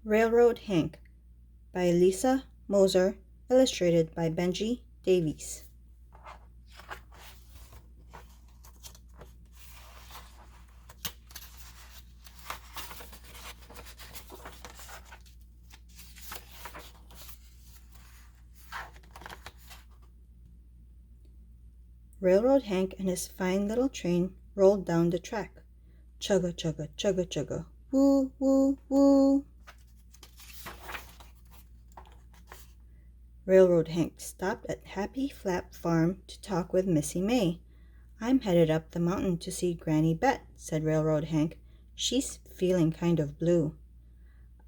Railroad Hank by Lisa Moser, illustrated by Benji Davies. Railroad Hank and his fine little train rolled down the track. Chugga, chugga, chugga, chugga, woo, woo, woo. Railroad Hank stopped at Happy Flap Farm to talk with Missy May. "I'm headed up the mountain to see Granny Bett," said Railroad Hank. "She's feeling kind of blue."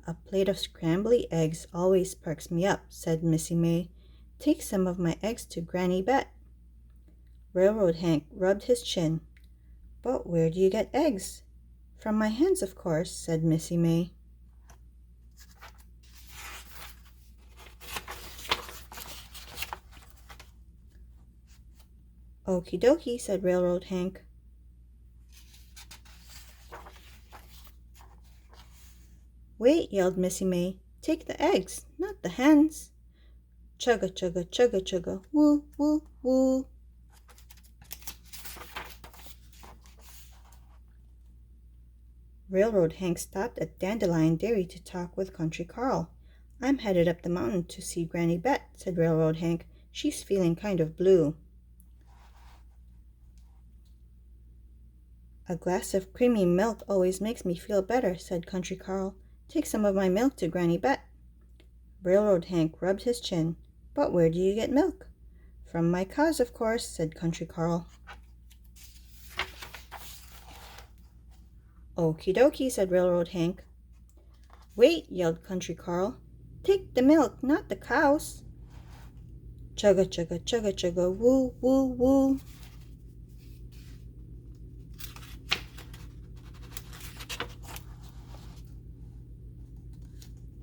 "A plate of scrambly eggs always perks me up," said Missy May. "Take some of my eggs to Granny Bett." Railroad Hank rubbed his chin. "But where do you get eggs?" "From my hens, of course," said Missy May. "Okie dokie," said Railroad Hank. "Wait," yelled Missy May. "Take the eggs, not the hens." Chugga, chugga, chugga, chugga, woo, woo, woo. Railroad Hank stopped at Dandelion Dairy to talk with Country Carl. "I'm headed up the mountain to see Granny Bett," said Railroad Hank. "She's feeling kind of blue." "A glass of creamy milk always makes me feel better," said Country Carl. "Take some of my milk to Granny Bett." Railroad Hank rubbed his chin. "But where do you get milk?" "From my cows, of course," said Country Carl. "Okie dokie," said Railroad Hank. "Wait," yelled Country Carl. "Take the milk, not the cows." Chugga, chugga, chugga, chugga, woo, woo, woo.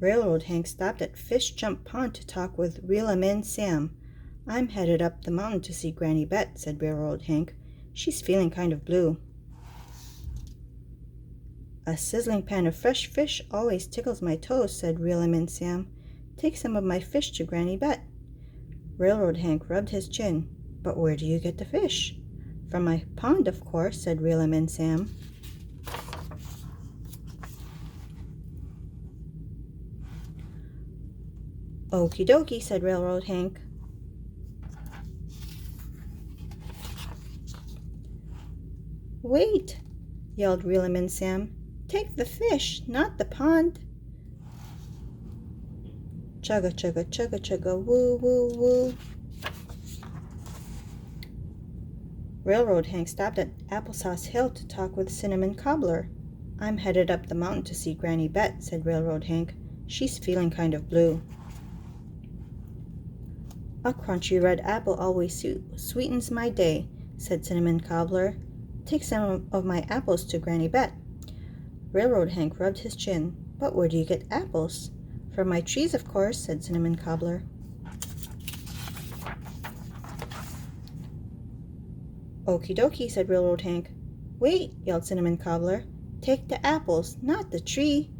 Railroad Hank stopped at Fish Jump Pond to talk with Reelerman Sam. "I'm headed up the mountain to see Granny Bett," said Railroad Hank. "She's feeling kind of blue." "A sizzling pan of fresh fish always tickles my toes," said Reelerman Sam. "Take some of my fish to Granny Bett." Railroad Hank rubbed his chin. "But where do you get the fish?" "From my pond, of course," said Reelerman Sam. "Okie dokie," said Railroad Hank. "Wait," yelled Reelerman Sam. "Take the fish, not the pond." Chugga, chugga, chugga, chugga, woo, woo, woo. Railroad Hank stopped at Applesauce Hill to talk with Cinnamon Cobbler. "I'm headed up the mountain to see Granny Bett," said Railroad Hank. "She's feeling kind of blue." "A crunchy red apple always sweetens my day," said Cinnamon Cobbler. "Take some of my apples to Granny Bett." Railroad Hank rubbed his chin. "But where do you get apples?" "From my trees, of course," said Cinnamon Cobbler. "Okie dokie," said Railroad Hank. "Wait," yelled Cinnamon Cobbler. "Take the apples, not the tree."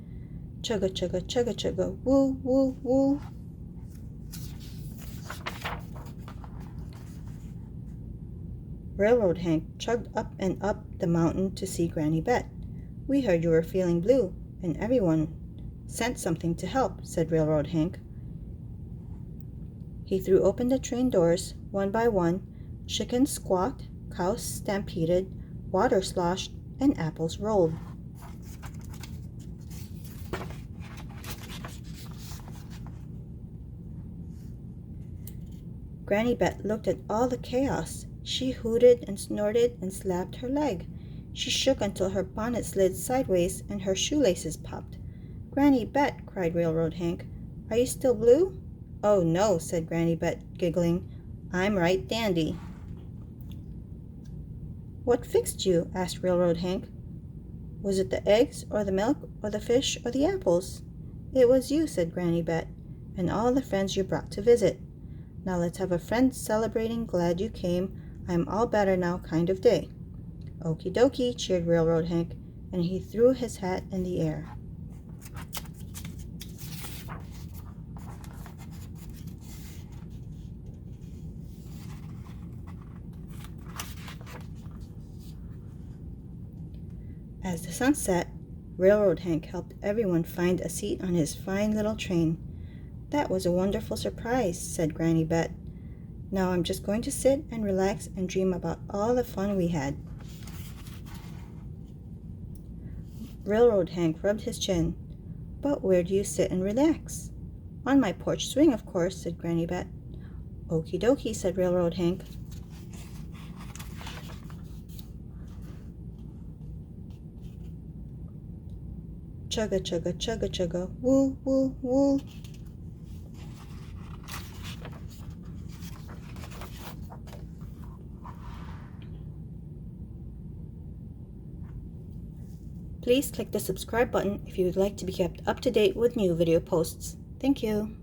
Chugga, chugga, chugga, chugga, woo, woo, woo. Railroad Hank chugged up and up the mountain to see Granny Bett. "We heard you were feeling blue, and everyone sent something to help," said Railroad Hank. He threw open the train doors one by one. Chickens squawked, cows stampeded, water sloshed, and apples rolled. Granny Bett looked at all the chaos. She hooted and snorted and slapped her leg. She shook until her bonnet slid sideways and her shoelaces popped. "Granny Bett," cried Railroad Hank, "are you still blue?" "Oh, no," said Granny Bett, giggling. "I'm right dandy." "What fixed you?" asked Railroad Hank. "Was it the eggs or the milk or the fish or the apples?" "It was you," said Granny Bett, "and all the friends you brought to visit. Now let's have a friend celebrating glad you came, I'm all better now kind of day." "Okie dokie," cheered Railroad Hank, and he threw his hat in the air. sunset, Railroad Hank helped everyone find a seat on his fine little train. "That was a wonderful surprise," said Granny Bett. "Now I'm just going to sit and relax and dream about all the fun we had." Railroad Hank rubbed his chin. "But where do you sit and relax?" "On my porch swing, of course," said Granny Bett. "Okie dokie," said Railroad Hank. Chugga chugga chugga chugga, woo woo woo. Please click the subscribe button if you would like to be kept up to date with new video posts. Thank you.